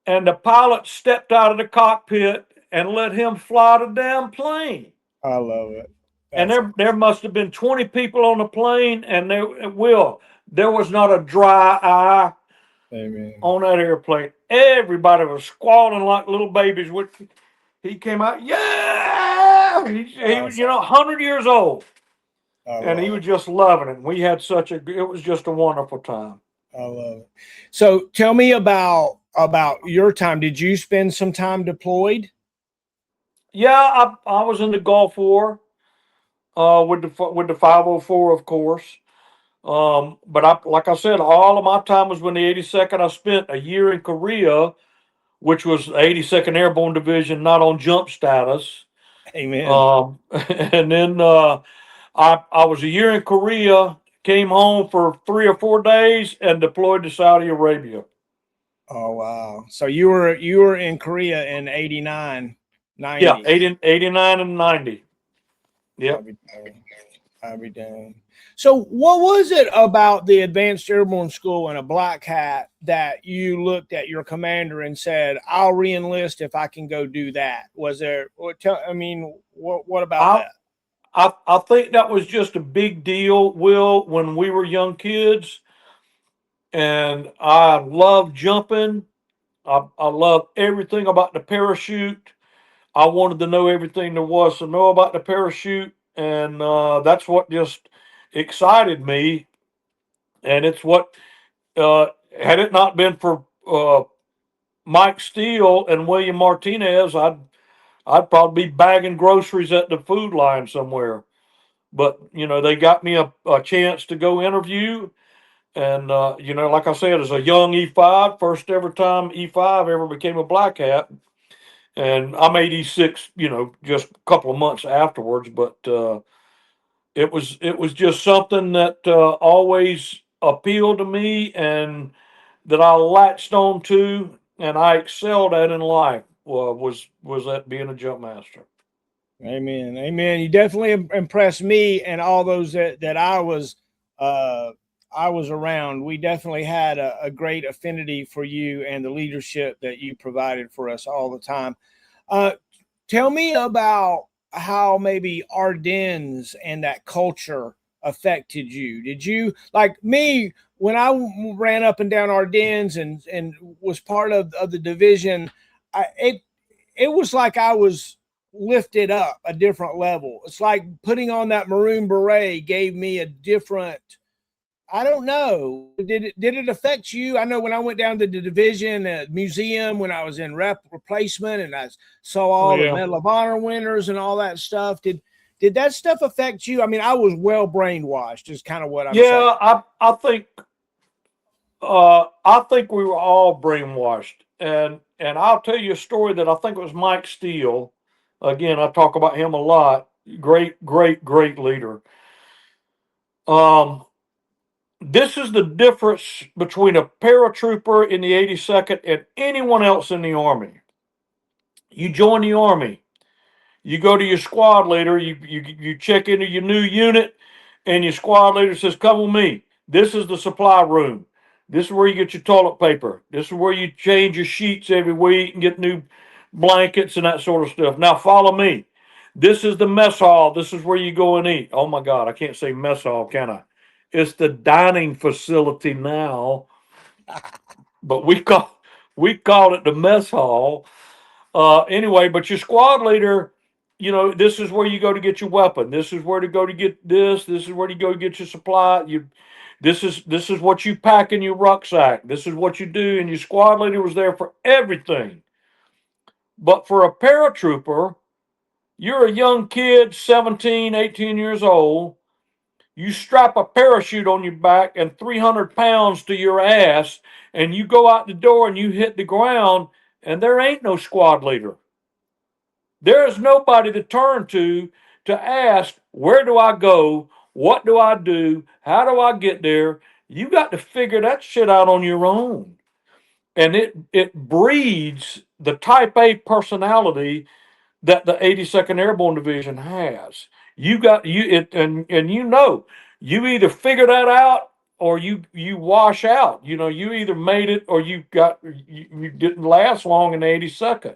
and the pilot stepped out of the cockpit and let him fly the damn plane. I love it. And That's there must have been 20 people on the plane, and there was not a dry eye amen. on that airplane. Everybody was squalling like little babies. He came out, yeah. He was, 100 years old, and he was just loving it. We had it was just a wonderful time. I love it. So tell me about your time. Did you spend some time deployed? Yeah, I was in the Gulf War with the 504, of course. But like I said, all of my time was with the 82nd. I spent a year in Korea, which was the 82nd Airborne Division, not on jump status. Amen. And then I was a year in Korea, came home for 3 or 4 days, and deployed to Saudi Arabia. Oh wow! So you were in Korea in 89, 90. Yeah, 89 and 90. Yeah. I'll be done. So what was it about the Advanced Airborne School and a black hat that you looked at your commander and said, I'll re-enlist if I can go do that? Was there, what about that? I think that was just a big deal, Will, when we were young kids. And I loved jumping. I loved everything about the parachute. I wanted to know everything there was to know about the parachute. And that's what just excited me. And it's what, had it not been for Mike Steele and William Martinez, I'd probably be bagging groceries at the food line somewhere. But they got me a chance to go interview, and like I said, as a young E5, first ever time E5 ever became a black hat, and I'm 86. Just a couple of months afterwards, but it was just something that always appealed to me, and that I latched on to, and I excelled at in life. Was that being a jump master. Amen. Amen. You definitely impressed me and all those that I was around. We definitely had a great affinity for you and the leadership that you provided for us all the time. Tell me about how maybe Ardennes and that culture affected you. Did you, like me, when I ran up and down Ardennes and was part of the division, it was like I was lifted up a different level. It's like putting on that maroon beret gave me a different, I don't know. Did it affect you? I know when I went down to the division museum, when I was in replacement and I saw all the Medal of Honor winners and all that stuff. Did that stuff affect you? I mean, I was well brainwashed is kind of what I'm saying. Yeah, I think we were all brainwashed. And I'll tell you a story that I think it was Mike Steele. Again, I talk about him a lot. Great, great, great leader. This is the difference between a paratrooper in the 82nd and anyone else in the Army. You join the Army, you go to your squad leader, you check into your new unit, and your squad leader says, come with me. This is the supply room. This is where you get your toilet paper. This is where you change your sheets every week and get new blankets and that sort of stuff. Now follow me. This is the mess hall. This is where you go and eat. Oh my God, I can't say mess hall, can I? It's the dining facility now, but we call it the mess hall. Anyway, but your squad leader, this is where you go to get your weapon. This is where to go to get this. This is where to go to get your supply. This is what you pack in your rucksack. This is what you do. And your squad leader was there for everything. But for a paratrooper, you're a young kid, 17, 18 years old, you strap a parachute on your back and 300 pounds to your ass, and you go out the door and you hit the ground, and there ain't no squad leader. There is nobody to turn to ask, where do I go? What do I do? How do I get there? You got to figure that shit out on your own. And it breeds the type A personality that the 82nd Airborne Division has. You got you it and you know, you either figure that out or you wash out. You know, you either made it or you didn't last long in the 82nd.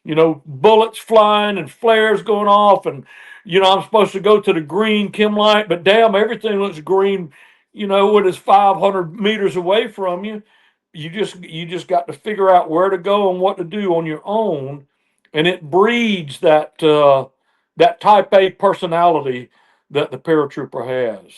You know, bullets flying and flares going off, and you know, I'm supposed to go to the green chem light, but damn, everything looks green, you know, when it's 500 meters away from you. You just got to figure out where to go and what to do on your own, and it breeds that type A personality that the paratrooper has.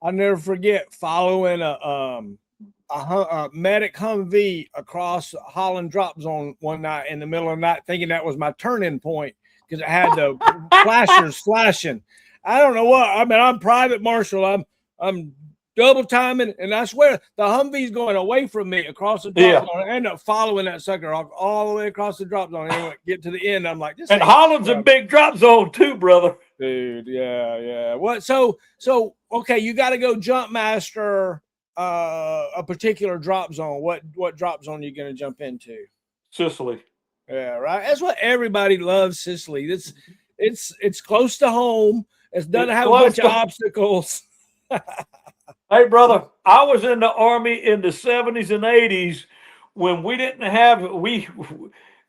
I'll never forget following a medic Humvee across Holland drop zone one night in the middle of the night, thinking that was my turn-in point because it had the flashers flashing. I don't know what. I mean, I'm private marshal. I'm double timing, and I swear the Humvee's going away from me across the drop zone. I end up following that sucker all the way across the drop zone. Anyway, get to the end, I'm like, this. And Holland's a big drop zone too, brother. Dude, yeah. What? So okay, you got to go Jumpmaster a particular drop zone. What drop zone are you going to jump into? Sicily. Yeah, right. That's what everybody loves. Sicily. It's close to home. It doesn't have a bunch of obstacles. Hey, brother, I was in the Army in the 70s and 80s when we didn't have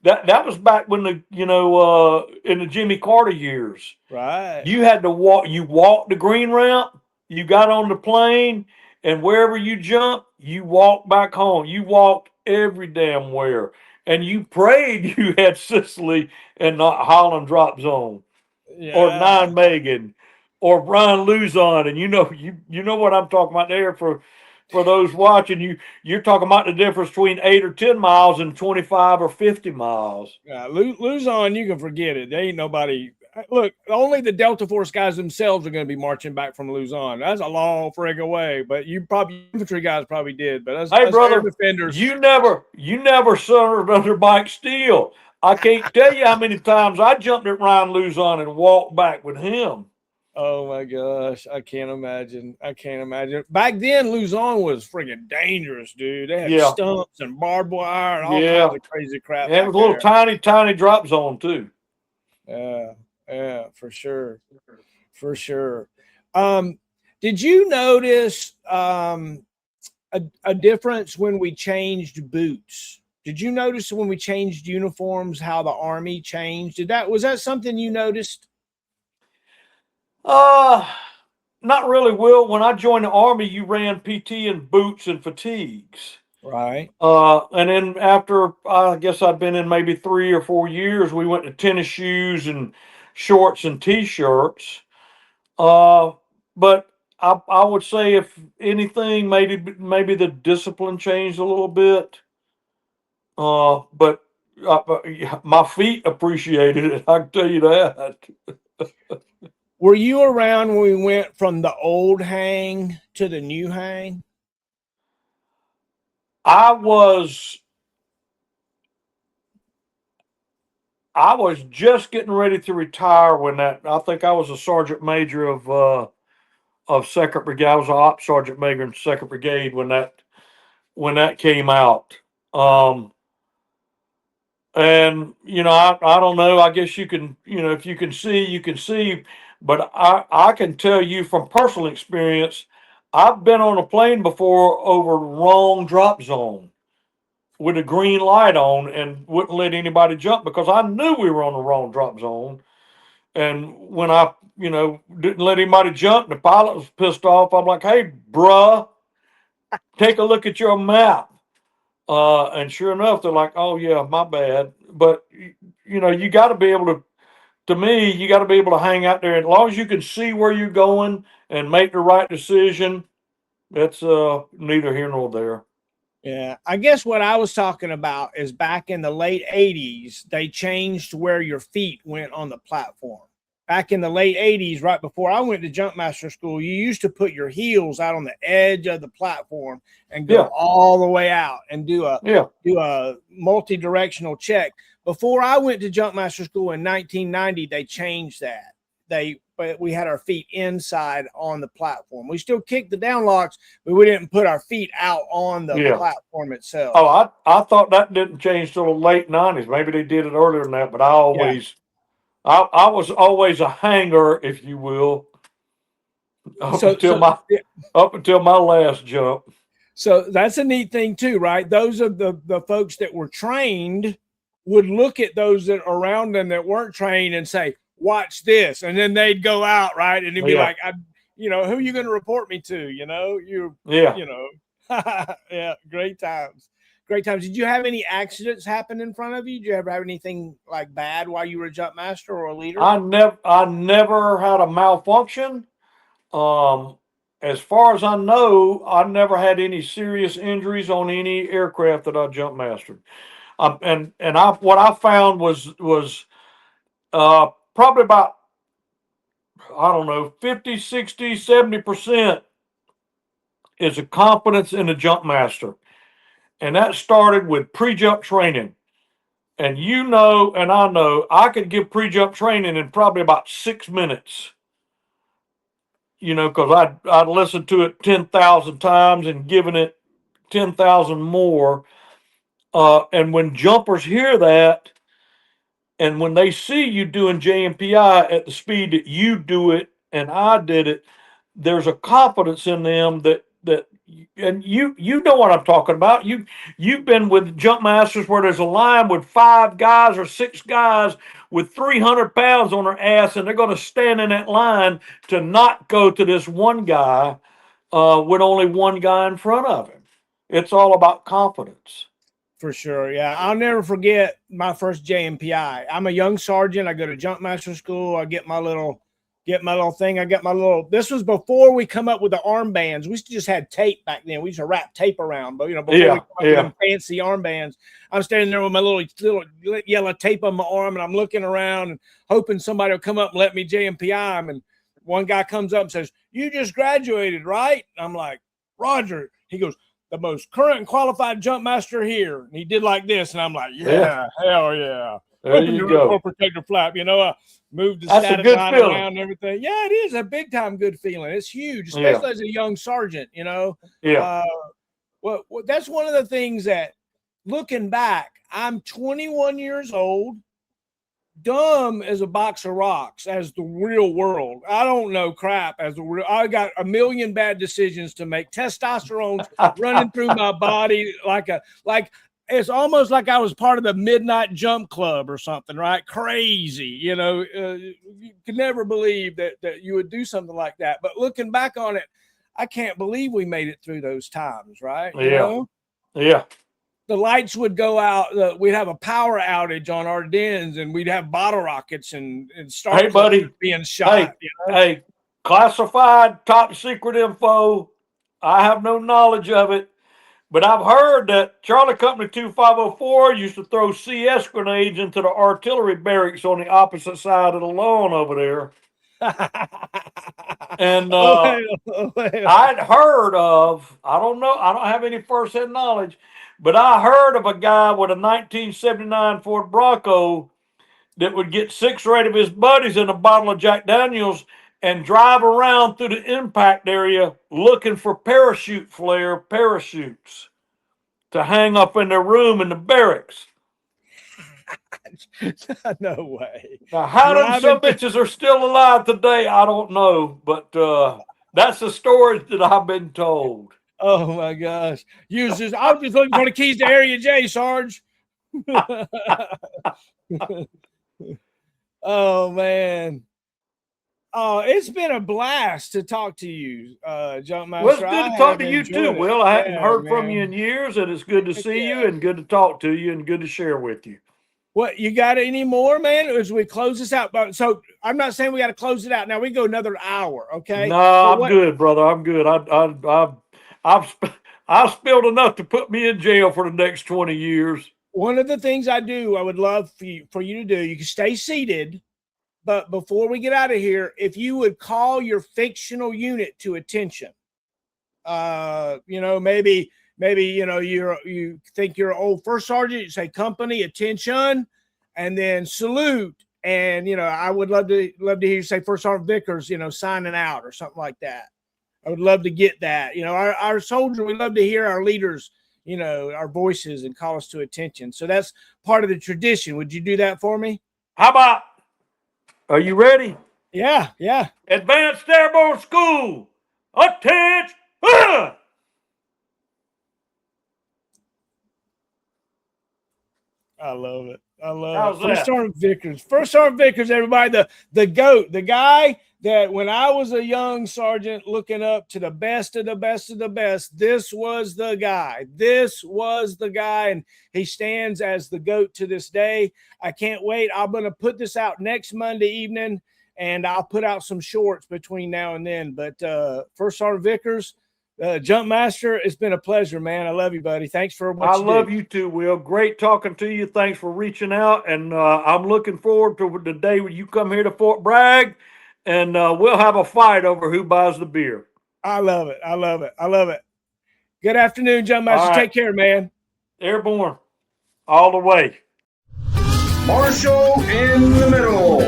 that was back when in the Jimmy Carter years. Right. You had to walk. You walked the green ramp. You got on the plane, and wherever you jumped, you walked back home. You walked every damn where, and you prayed you had Sicily and not Holland drop zone, or Nine Megan, or Brian Luzon, and you know what I'm talking about there for those watching. You're talking about the difference between 8 or 10 miles and 25 or 50 miles. Yeah, Luzon, you can forget it. There ain't nobody. Look, only the Delta Force guys themselves are going to be marching back from Luzon. That's a long frig away, but infantry guys probably did. But as brother, defenders, you never served under Mike Steele. I can't tell you how many times I jumped at Ryan Luzon and walked back with him. Oh my gosh, I can't imagine. Back then, Luzon was friggin' dangerous, dude. They had stumps and barbed wire and all kinds of crazy crap. Yeah, it was a little tiny drop zone too. Yeah, for sure. Did you notice a difference when we changed boots? Did you notice when we changed uniforms how the Army changed? Was that something you noticed? Not really, Will. When I joined the Army, you ran PT in boots and fatigues. Right. And then after, I guess I'd been in maybe 3 or 4 years, we went to tennis shoes and shorts and t-shirts. But I would say if anything, maybe the discipline changed a little bit. But my feet appreciated it. I can tell you that. Were you around when we went from the old hang to the new hang? I was just getting ready to retire when I think I was a sergeant major of Second Brigade. I was an ops sergeant major in Second Brigade when that came out. And I don't know. I guess you can, if you can see, you can see. But I can tell you from personal experience, I've been on a plane before over wrong drop zone with a green light on and wouldn't let anybody jump because I knew we were on the wrong drop zone. And when I, didn't let anybody jump, the pilot was pissed off. I'm like, hey, bruh, take a look at your map. And sure enough, they're like, oh, yeah, my bad. But, you got to be able to me, you got to be able to hang out there. As long as you can see where you're going and make the right decision, that's neither here nor there. Yeah, I guess what I was talking about is back in the late 80s, they changed where your feet went on the platform. back in the late 80s, right before I went to Jumpmaster school, you used to put your heels out on the edge of the platform and go all the way out and do a multi-directional check. Before I went to Jumpmaster school in 1990, they changed that. But we had our feet inside on the platform. We still kicked the down locks, but we didn't put our feet out on the platform itself. Oh, I thought that didn't change till the late 90s. Maybe they did it earlier than that, but I was always a hanger, if you will, up until my last jump. So that's a neat thing too, right? Those of the folks that were trained would look at those that are around them that weren't trained and say, watch this. And then they'd go out, right? And they'd be like, who are you going to report me to? Yeah, great times. Great times. Did you have any accidents happen in front of you? Did you ever have anything like bad while you were a jump master or a leader? I never had a malfunction. As far as I know, I never had any serious injuries on any aircraft that I jump mastered. What I found was probably about, I don't know, 50, 60, 70% is a confidence in the jump master. And that started with pre-jump training. And and I know, I could give pre-jump training in probably about 6 minutes. Because I'd listened to it 10,000 times and given it 10,000 more. And when jumpers hear that, and when they see you doing JMPI at the speed that you do it and I did it, there's a confidence in them and you know what I'm talking about. You've been with jump masters where there's a line with 5 guys or 6 guys with 300 pounds on their ass, and they're going to stand in that line to not go to this one guy with only one guy in front of him. It's all about confidence. For sure. Yeah. I'll never forget my first JMPI. I'm a young sergeant. I go to Jumpmaster school. I get my little thing. This was before we come up with the armbands. We just had tape back then. We used to wrap tape around, but before we come up with them fancy armbands, I'm standing there with my little yellow tape on my arm, and I'm looking around and hoping somebody will come up and let me JMPI him. And one guy comes up and says, "You just graduated, right?" And I'm like, "Roger." He goes, "The most current and qualified jump master here." And he did like this. And I'm like, hell yeah. There you go. Protector flap. I moved the static line around and everything. Yeah, it is a big time good feeling. It's huge, especially as a young sergeant, Yeah. Well, that's one of the things that, looking back, I'm 21 years old, dumb as a box of rocks as the real world. I don't know crap as the real. I got a million bad decisions to make. Testosterone's running through my body like it's almost like I was part of the midnight jump club or something, right? Crazy, you could never believe that you would do something like that. But looking back on it, I can't believe we made it through those times, right? Yeah. The lights would go out. We'd have a power outage on our dens, and we'd have bottle rockets and start being shot. Hey, classified, top secret info. I have no knowledge of it, but I've heard that Charlie Company 2504 used to throw CS grenades into the artillery barracks on the opposite side of the lawn over there. And I'd heard of, I don't know, I don't have any first-hand knowledge, but I heard of a guy with a 1979 Ford Bronco that would get 6 or 8 of his buddies in a bottle of Jack Daniels and drive around through the impact area looking for parachute flare parachutes to hang up in their room in the barracks. No way. Now, how them some bitches are still alive today, I don't know, but that's the story that I've been told. Oh my gosh! I was just looking for the keys to Area J, Sarge. Oh man! Oh, it's been a blast to talk to you, Jumpmaster. Well, it's good to talk to you too, Will. I hadn't heard from you in years, and it's good to see you, and good to talk to you, and good to share with you. What, you got any more, man? As we close this out, so I'm not saying we got to close it out now. We go another hour, okay? No, I'm good, brother. I'm good. I've spilled enough to put me in jail for the next 20 years. One of the things I would love for you to do, you can stay seated, but before we get out of here, if you would call your fictional unit to attention, maybe, you think you're an old first sergeant, you say company, attention, and then salute. And, I would love to hear you say First Sergeant Vickers, signing out or something like that. I would love to get that. Our soldier, we love to hear our leaders, our voices and call us to attention. So that's part of the tradition. Would you do that for me? How about, are you ready? Yeah. Advanced Airborne School, attention! I love it. How's First that? Sergeant Vickers. First Sergeant Vickers, everybody, the GOAT, the guy that when I was a young sergeant looking up to the best of the best of the best, this was the guy. And he stands as the GOAT to this day. I can't wait. I'm going to put this out next Monday evening, and I'll put out some shorts between now and then. But First Sergeant Vickers, Jumpmaster, it's been a pleasure, man. I love you, buddy. Thanks for what you do. I love you too, Will. Great talking to you. Thanks for reaching out. And I'm looking forward to the day when you come here to Fort Bragg, and we'll have a fight over who buys the beer. I love it. Good afternoon, Jumpmaster. Right. Take care, man. Airborne, all the way. Marshall in the middle.